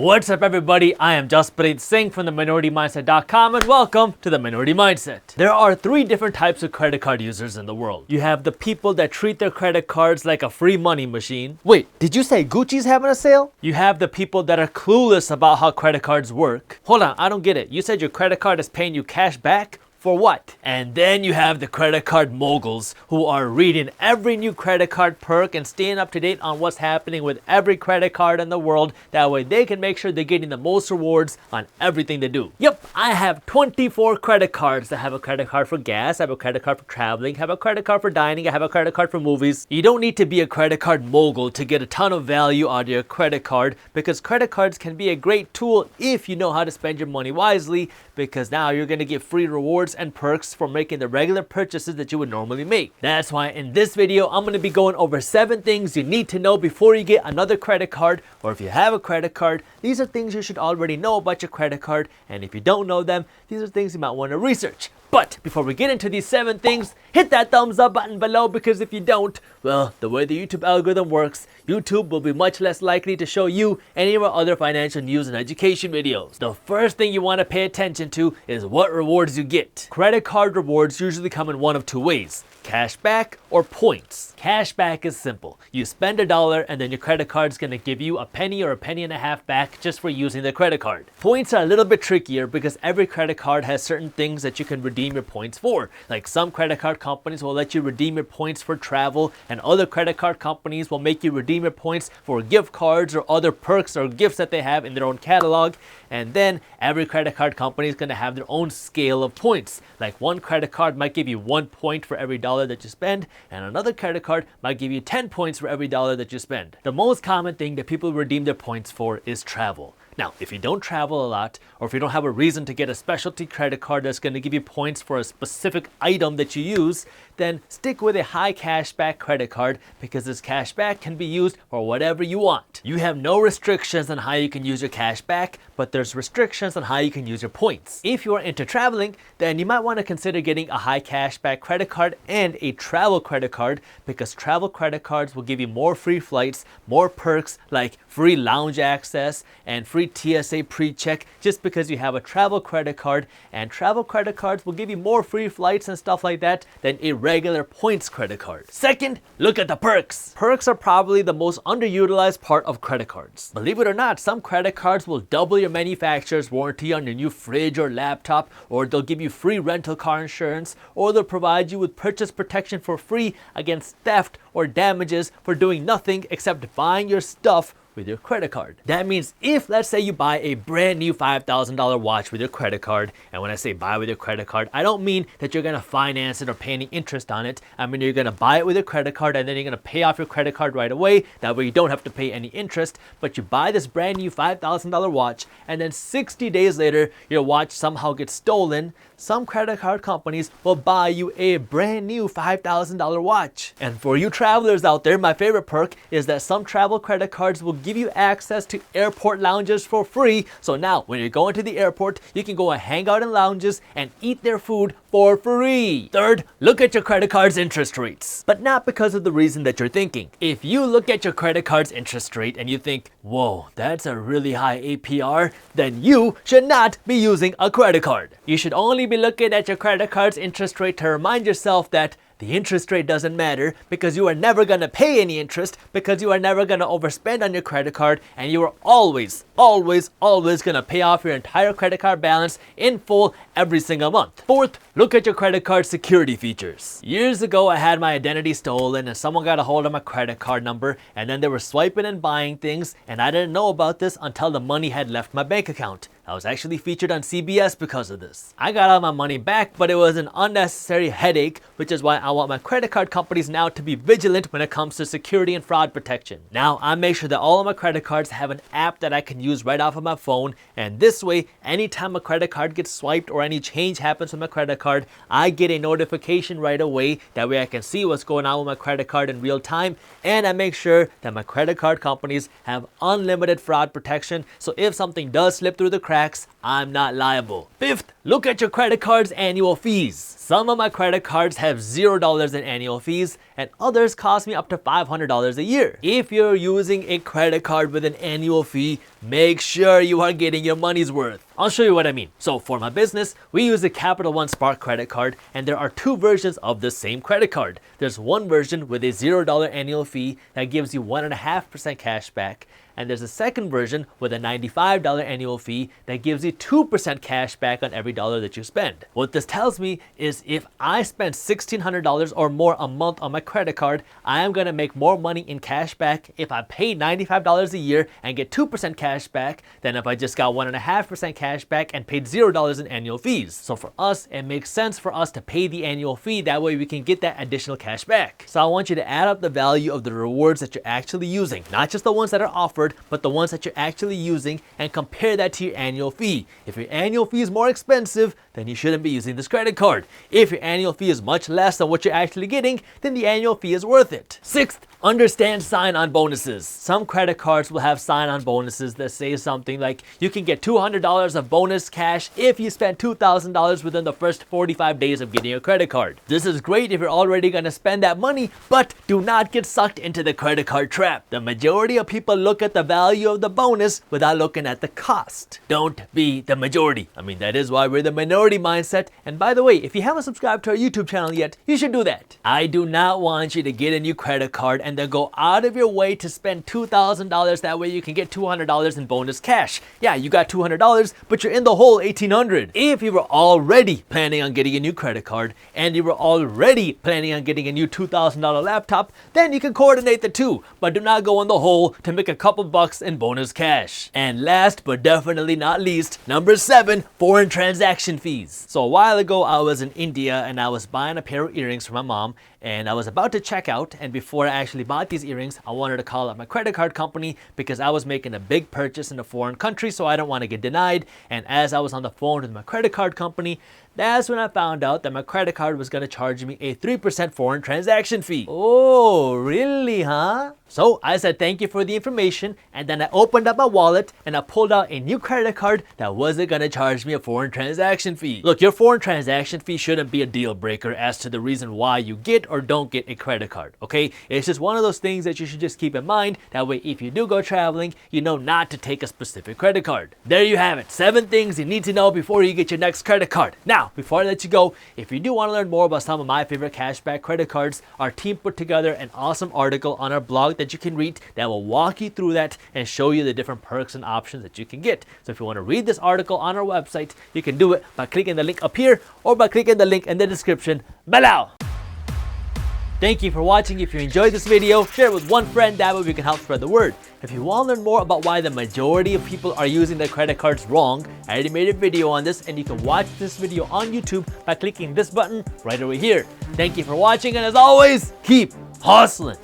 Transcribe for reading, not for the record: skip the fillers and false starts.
What's up everybody, I am Jaspreet Singh from theminoritymindset.com and welcome to The Minority Mindset. There are three different types of credit card users in the world. You have the people that treat their credit cards like a free money machine. Wait, did you say Gucci's having a sale? You have the people that are clueless about how credit cards work. Hold on, I don't get it. You said your credit card is paying you cash back? For what? And then you have the credit card moguls who are reading every new credit card perk and staying up to date on what's happening with every credit card in the world. That way they can make sure they're getting the most rewards on everything they do. Yep, I have 24 credit cards. I have a credit card for gas, I have a credit card for traveling, I have a credit card for dining, I have a credit card for movies. You don't need to be a credit card mogul to get a ton of value out of your credit card, because credit cards can be a great tool if you know how to spend your money wisely, because now you're going to get free rewards and perks for making the regular purchases that you would normally make. That's why in this video, I'm going to be going over 7 things you need to know before you get another credit card, or if you have a credit card, these are things you should already know about your credit card, and if you don't know them, these are things you might want to research. But before we get into these 7 things, hit that thumbs up button below, because if you don't, well, the way the YouTube algorithm works, YouTube will be much less likely to show you any of our other financial news and education videos. The first thing you want to pay attention to is what rewards you get. Credit card rewards usually come in one of 2 ways: cash back or points. Cash back is simple. You spend $1 and then your credit card's gonna give you a penny or a penny and a half back just for using the credit card. Points are a little bit trickier because every credit card has certain things that you can redeem your points for. Like some credit card companies will let you redeem your points for travel, and other credit card companies will make you redeem your points for gift cards or other perks or gifts that they have in their own catalog. And then every credit card company is gonna have their own scale of points. Like one credit card might give you 1 point for every dollar that you spend, and another credit card might give you 10 points for every dollar that you spend. The most common thing that people redeem their points for is travel. Now, if you don't travel a lot, or if you don't have a reason to get a specialty credit card that's going to give you points for a specific item that you use, then stick with a high cashback credit card, because this cashback can be used for whatever you want. You have no restrictions on how you can use your cashback, but there's restrictions on how you can use your points. If you are into traveling, then you might want to consider getting a high cashback credit card and a travel credit card, because travel credit cards will give you more free flights, more perks like free lounge access and free TSA pre-check, just because you have a travel credit card, and travel credit cards will give you more free flights and stuff like that than a regular points credit card. Second, look at the perks. Perks are probably the most underutilized part of credit cards. Believe it or not, some credit cards will double your manufacturer's warranty on your new fridge or laptop, or they'll give you free rental car insurance, or they'll provide you with purchase protection for free against theft or damages for doing nothing except buying your stuff with your credit card. That means if, let's say, you buy a brand new $5,000 watch with your credit card, and when I say buy with your credit card, I don't mean that you're gonna finance it or pay any interest on it. I mean you're gonna buy it with your credit card and then you're gonna pay off your credit card right away. That way you don't have to pay any interest. But you buy this brand new $5,000 watch, and then 60 days later your watch somehow gets stolen. Some credit card companies will buy you a brand new $5,000 watch. And for you travelers out there, my favorite perk is that some travel credit cards will give you access to airport lounges for free. So now when you're going to the airport, you can go and hang out in lounges and eat their food for free. Third, look at your credit card's interest rates, but not because of the reason that you're thinking. If you look at your credit card's interest rate and you think, whoa, that's a really high APR, then you should not be using a credit card. You should only be looking at your credit card's interest rate to remind yourself that the interest rate doesn't matter, because you are never gonna pay any interest, because you are never gonna overspend on your credit card, and you are always gonna pay off your entire credit card balance in full every single month. Fourth, look at your credit card security features. Years ago, I had my identity stolen and someone got a hold of my credit card number, and then they were swiping and buying things, and I didn't know about this until the money had left my bank account. I was actually featured on CBS because of this. I got all my money back, but it was an unnecessary headache, which is why I want my credit card companies now to be vigilant when it comes to security and fraud protection. Now, I make sure that all of my credit cards have an app that I can use right off of my phone, and this way, anytime a credit card gets swiped or any change happens with my credit card, I get a notification right away. That way I can see what's going on with my credit card in real time, and I make sure that my credit card companies have unlimited fraud protection, so if something does slip through the cracks, I'm not liable. Fifth, look at your credit card's annual fees. Some of my credit cards have $0 in annual fees, and others cost me up to $500 a year. If you're using a credit card with an annual fee, make sure you are getting your money's worth. I'll show you what I mean. So for my business, we use the Capital One Spark credit card, and there are two versions of the same credit card. There's one version with a $0 annual fee that gives you 1.5% cash back, and there's a second version with a $95 annual fee that gives you 2% cash back on every dollar that you spend. What this tells me is if I spend $1,600 or more a month on my credit card, I am gonna make more money in cash back if I pay $95 a year and get 2% cash back than if I just got 1.5% cash back and paid $0 in annual fees. So for us, it makes sense for us to pay the annual fee. That way we can get that additional cash back. So I want you to add up the value of the rewards that you're actually using, not just the ones that are offered, but the ones that you're actually using, and compare that to your annual fee. If your annual fee is more expensive, then you shouldn't be using this credit card. If your annual fee is much less than what you're actually getting, then the annual fee is worth it. Sixth, understand sign-on bonuses. Some credit cards will have sign-on bonuses that say something like you can get $200 of bonus cash if you spend $2,000 within the first 45 days of getting a credit card. This is great if you're already going to spend that money, but do not get sucked into the credit card trap. The majority of people look at the value of the bonus without looking at the cost. Don't be the majority. I mean, that is why we're the minority mindset. And by the way, if you haven't subscribed to our YouTube channel yet, you should do that. I do not want you to get a new credit card and then go out of your way to spend $2,000. That way you can get $200 in bonus cash. Yeah, you got $200, but you're in the whole $1,800. If you were already planning on getting a new credit card and you were already planning on getting a new $2,000 laptop, then you can coordinate the two, but do not go in the hole to make a couple bucks in bonus cash. And last but definitely not least, number 7, foreign transaction fees. So a while ago, I was in India and I was buying a pair of earrings for my mom, and I was about to check out, and before I actually bought these earrings, I wanted to call up my credit card company because I was making a big purchase in a foreign country, so I don't want to get denied. And as I was on the phone with my credit card company, that's when I found out that my credit card was going to charge me a 3% foreign transaction fee. Oh, really, huh? So I said thank you for the information, and then I opened up my wallet and I pulled out a new credit card that wasn't going to charge me a foreign transaction fee. Look, your foreign transaction fee shouldn't be a deal breaker as to the reason why you get or don't get a credit card, okay? It's just one of those things that you should just keep in mind. That way, if you do go traveling, you know not to take a specific credit card. There you have it, 7 things you need to know before you get your next credit card. Now, before I let you go, if you do want to learn more about some of my favorite cashback credit cards, our team put together an awesome article on our blog that you can read that will walk you through that and show you the different perks and options that you can get. So if you want to read this article on our website, you can do it by clicking the link up here or by clicking the link in the description below. Thank you for watching. If you enjoyed this video, share it with one friend. That way we can help spread the word. If you want to learn more about why the majority of people are using their credit cards wrong, I already made a video on this, and you can watch this video on YouTube by clicking this button right over here. Thank you for watching, and as always, keep hustling.